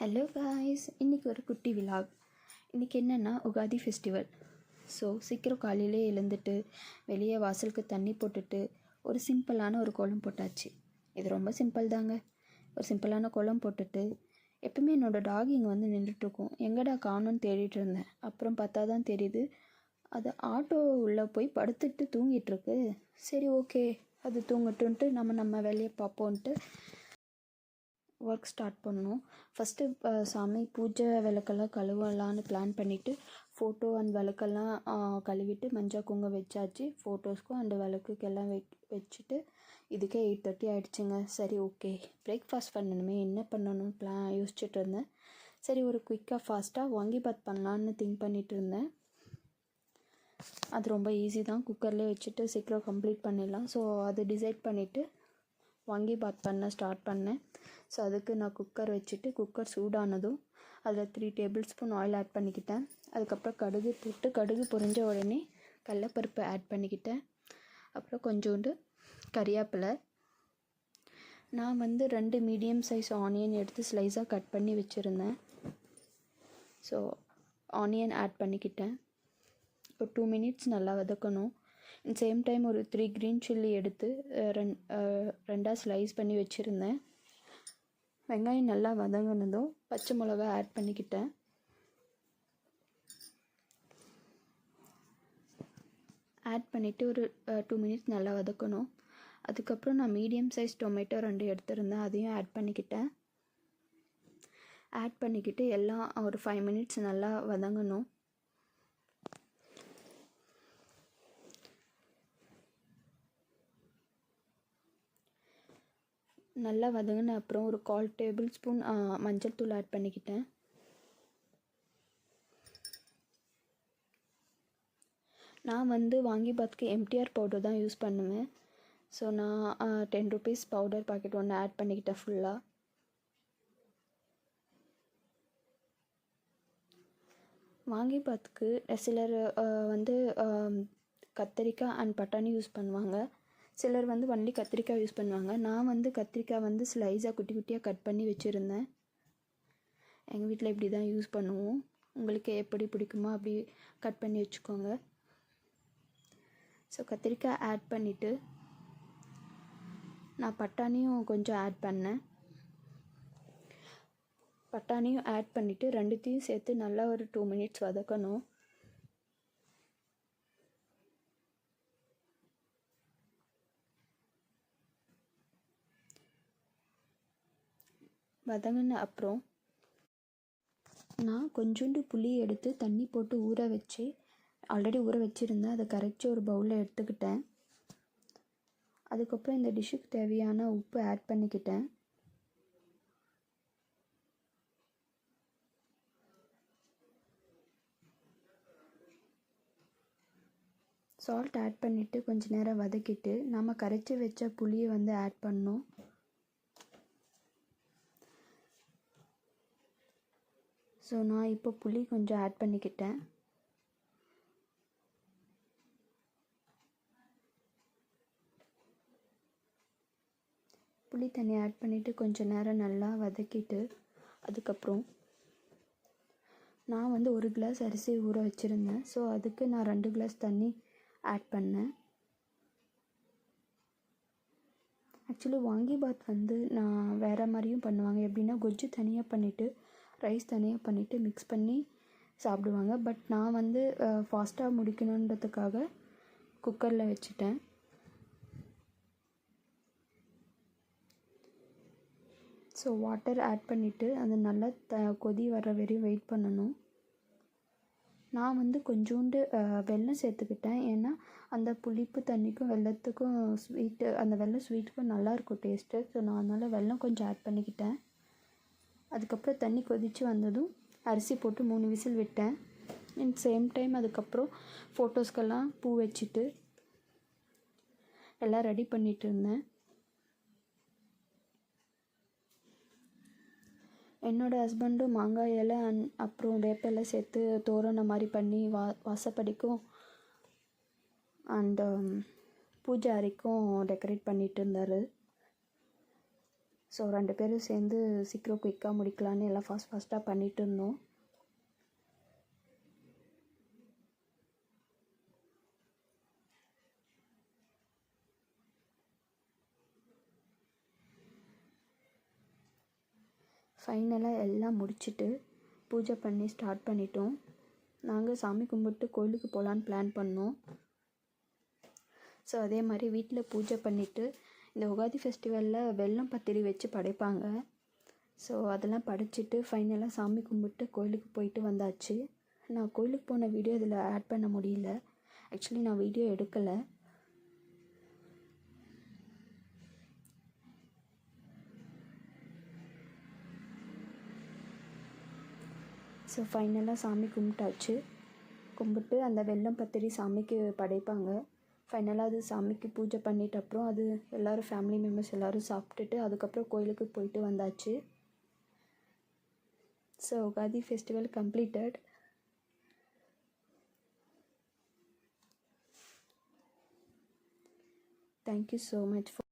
Hello guys, இன்றைக்கி ஒரு குட்டி விலாக். இன்றைக்கி என்னென்னா உகாதி ஃபெஸ்டிவல். ஸோ சீக்கிரம் காலையிலே எழுந்துட்டு வெளியே வாசலுக்கு தண்ணி போட்டுட்டு ஒரு சிம்பிளான ஒரு கோலம் போட்டாச்சு. இது ரொம்ப சிம்பிள் தாங்க. ஒரு சிம்பிளான கோலம் போட்டுட்டு எப்பவுமே என்னோடய டாக் இங்கே வந்து நின்றுட்டுருக்கும். எங்கடா காணோன்னு தேடிட்டு இருந்தேன். அப்புறம் பார்த்தா தான் தெரியுது அது ஆட்டோ உள்ளே போய் படுத்துட்டு தூங்கிட்டுருக்கு. சரி, ஓகே, அது தூங்கட்டுன்ட்டு நம்ம வேலையை பார்ப்போன்ட்டு ஒர்க் ஸ்டார்ட் பண்ணோம். ஃபஸ்ட்டு சாமி பூஜை விளக்கெல்லாம் கழுவலான்னு பிளான் பண்ணிவிட்டு ஃபோட்டோ அண்ட் விளக்கெல்லாம் கழுவிட்டு மஞ்சள் குங்குமம் வச்சாச்சு. ஃபோட்டோஸ்க்கும் அந்த விளக்குக்கெல்லாம் வச்சுட்டு இதுக்கே 8:30 ஆகிடுச்சுங்க. சரி, ஓகே, பிரேக்ஃபாஸ்ட் பண்ணணுமே, என்ன பண்ணணும் யோசிச்சுட்டு இருந்தேன். சரி, ஒரு குயிக்காக ஃபாஸ்ட்டாக வாங்கிபாத் பண்ணலான்னு திங்க் பண்ணிகிட்டு இருந்தேன். அது ரொம்ப ஈஸி தான், குக்கர்லேயே வச்சுட்டு சீக்கிரம் கம்ப்ளீட் பண்ணிடலாம். ஸோ அது டிசைட் பண்ணிவிட்டு வாங்கிபாத் பண்ண ஸ்டார்ட் பண்ணேன். ஸோ அதுக்கு நான் குக்கர் வச்சுட்டு குக்கர் சூடானதும் அதில் 3 டேபிள் ஸ்பூன் ஆயில் ஆட் பண்ணிக்கிட்டேன். அதுக்கப்புறம் கடுகு போட்டு கடுகு பொரிஞ்ச உடனே கடலப்பருப்பு ஆட் பண்ணிக்கிட்டேன். அப்புறம் கொஞ்சோண்டு கறிவேப்பிலை. நான் வந்து 2 மீடியம் சைஸ் ஆனியன் எடுத்து ஸ்லைஸாக கட் பண்ணி வச்சுருந்தேன். ஸோ ஆனியன் ஆட் பண்ணிக்கிட்டேன். ஒரு 2 மினிட்ஸ் நல்லா வதக்கணும். சேம் டைம் ஒரு 3 க்ரீன் சில்லி எடுத்து ரெண்டாக ஸ்லைஸ் பண்ணி வச்சுருந்தேன். வெங்காயம் நல்லா வதங்கினதும் பச்சை மிளகா ஆட் பண்ணிக்கிட்டேன். ஆட் பண்ணிவிட்டு ஒரு 2 மினிட்ஸ் நல்லா வதக்கணும். அதுக்கப்புறம் நான் மீடியம் சைஸ் டொமேட்டோ 2 எடுத்துருந்தேன், அதையும் ஆட் பண்ணிக்கிட்டேன். ஆட் பண்ணிக்கிட்டு எல்லாம் ஒரு 5 மினிட்ஸ் நல்லா வதங்கணும். நல்லா வதங்கின அப்புறம் ஒரு 1/4 டேபிள் ஸ்பூன் மஞ்சள் தூள் ஆட் பண்ணிக்கிட்டேன். நான் வந்து வாங்கிபாத்துக்கு எம்டிஆர் பவுடர் தான் யூஸ் பண்ணுவேன். ஸோ நான் 10 ருபீஸ் பவுடர் பாக்கெட் ஒன்று ஆட் பண்ணிக்கிட்டேன் ஃபுல்லாக. வாங்கிபாத்துக்கு சிலர் வந்து கத்திரிக்காய் அண்ட் பட்டாணி யூஸ் பண்ணுவாங்க. சிலர் வந்து ஒன்லி கத்திரிக்காய் யூஸ் பண்ணுவாங்க. நான் வந்து கத்திரிக்காய் வந்து ஸ்லைஸாக குட்டி குட்டியாக கட் பண்ணி வச்சுருந்தேன். எங்கள் வீட்டில் இப்படி தான் யூஸ் பண்ணுவோம். உங்களுக்கு எப்படி பிடிக்குமோ அப்படி கட் பண்ணி வச்சுக்கோங்க. ஸோ கத்திரிக்காய் ஆட் பண்ணிவிட்டு நான் பட்டாணியும் கொஞ்சம் ஆட் பண்ணேன். பட்டாணியும் ஆட் பண்ணிவிட்டு ரெண்டுத்தையும் சேர்த்து நல்லா ஒரு 2 மினிட்ஸ் வதக்கணும். வதங்கின அப்புறம் நான் கொஞ்சோண்டு புளி எடுத்து தண்ணி போட்டு ஊற வச்சு ஆல்ரெடி ஊற வச்சுருந்தேன். அதை கரைச்சி ஒரு பவுலில் எடுத்துக்கிட்டேன். அதுக்கப்புறம் இந்த டிஷ்ஷுக்கு தேவையான உப்பு ஆட் பண்ணிக்கிட்டேன். சால்ட் ஆட் பண்ணிவிட்டு கொஞ்ச நேரம் வதக்கிட்டு நம்ம கரைச்சி வச்ச புளியை வந்து ஆட் பண்ணோம். ஸோ நான் இப்போ புளி கொஞ்சம் ஆட் பண்ணிக்கிட்டேன். புளி தண்ணி ஆட் பண்ணிவிட்டு கொஞ்சம் நேரம் நல்லா வதக்கிட்டு அதுக்கப்புறம் நான் வந்து 1 கிளாஸ் அரிசி ஊற வச்சுருந்தேன். ஸோ அதுக்கு நான் 2 கிளாஸ் தண்ணி ஆட் பண்ணேன். ஆக்சுவலி வாங்கிபாத் வந்து நான் வேறு மாதிரியும் பண்ணுவாங்க. எப்படின்னா கொஜ்ஜு தனியாக பண்ணிவிட்டு ரைஸ் தனியாக பண்ணிவிட்டு மிக்ஸ் பண்ணி சாப்பிடுவாங்க. பட் நான் வந்து ஃபாஸ்ட்டாக முடிக்கணுன்றதுக்காக குக்கரில் வச்சுட்டேன். ஸோ வாட்டர் ஆட் பண்ணிவிட்டு அது நல்லா கொதி வர வரையும் வெயிட் பண்ணணும். நான் வந்து கொஞ்சோண்டு வெல்லம் சேர்த்துக்கிட்டேன். ஏன்னா அந்த புளிப்பு தண்ணிக்கும் வெல்லத்துக்கும் ஸ்வீட்டு, அந்த வெல்லம் ஸ்வீட்டுக்கும் நல்லாயிருக்கும் டேஸ்ட்டு. ஸோ நான் அதனால் வெல்லம் கொஞ்சம் ஆட் பண்ணிக்கிட்டேன். அதுக்கப்புறம் தண்ணி கொதித்து வந்ததும் அரிசி போட்டு 3 விசில் விட்டேன். அண்ட் சேம் டைம் அதுக்கப்புறம் ஃபோட்டோஸ்க்கெல்லாம் பூ வச்சுட்டு எல்லாம் ரெடி பண்ணிகிட்டு இருந்தேன். என்னோடய ஹஸ்பண்டும் மாங்காய் இலை அப்புறம் வேப்பிலை சேர்த்து தோரணம் மாதிரி பண்ணி வாசப்படிக்கும் அண்ட் பூஜை அறைக்கும் டெக்கரேட் பண்ணிகிட்டு இருந்தார். ஸோ 2 பேரும் சேர்ந்து சீக்கிரம் குயிக்காக முடிக்கலான்னு எல்லாம் ஃபாஸ்ட்டாக பண்ணிகிட்டு இருந்தோம். ஃபைனலாக எல்லாம் முடிச்சுட்டு பூஜை பண்ணி ஸ்டார்ட் பண்ணிட்டோம். நாங்கள் சாமி கும்பிட்டு கோயிலுக்கு போகலான்னு பிளான் பண்ணோம். ஸோ அதே மாதிரி வீட்டில் பூஜை பண்ணிவிட்டு இந்த உகாதி ஃபெஸ்டிவலில் வெல்லம் பத்திரி வச்சு படைப்பாங்க. ஸோ அதெல்லாம் படைச்சிட்டு ஃபைனலாக சாமி கும்பிட்டு கோயிலுக்கு போயிட்டு வந்தாச்சு. நான் கோயிலுக்கு போன வீடியோ இதில் ஆட் பண்ண முடியல. ஆக்சுவலி நான் வீடியோ எடுக்கலை. ஸோ ஃபைனலாக சாமி கும்பிட்டு அந்த வெல்லம் பத்திரி சாமிக்கு படைப்பாங்க. ஃபைனலாக அது சாமிக்கு பூஜை பண்ணிட்ட அப்புறம் அது எல்லோரும் ஃபேமிலி மெம்பர்ஸ் எல்லோரும் சாப்பிட்டுட்டு அதுக்கப்புறம் கோயிலுக்கு போயிட்டு வந்தாச்சு. So Ugadi festival completed. Thank you so much for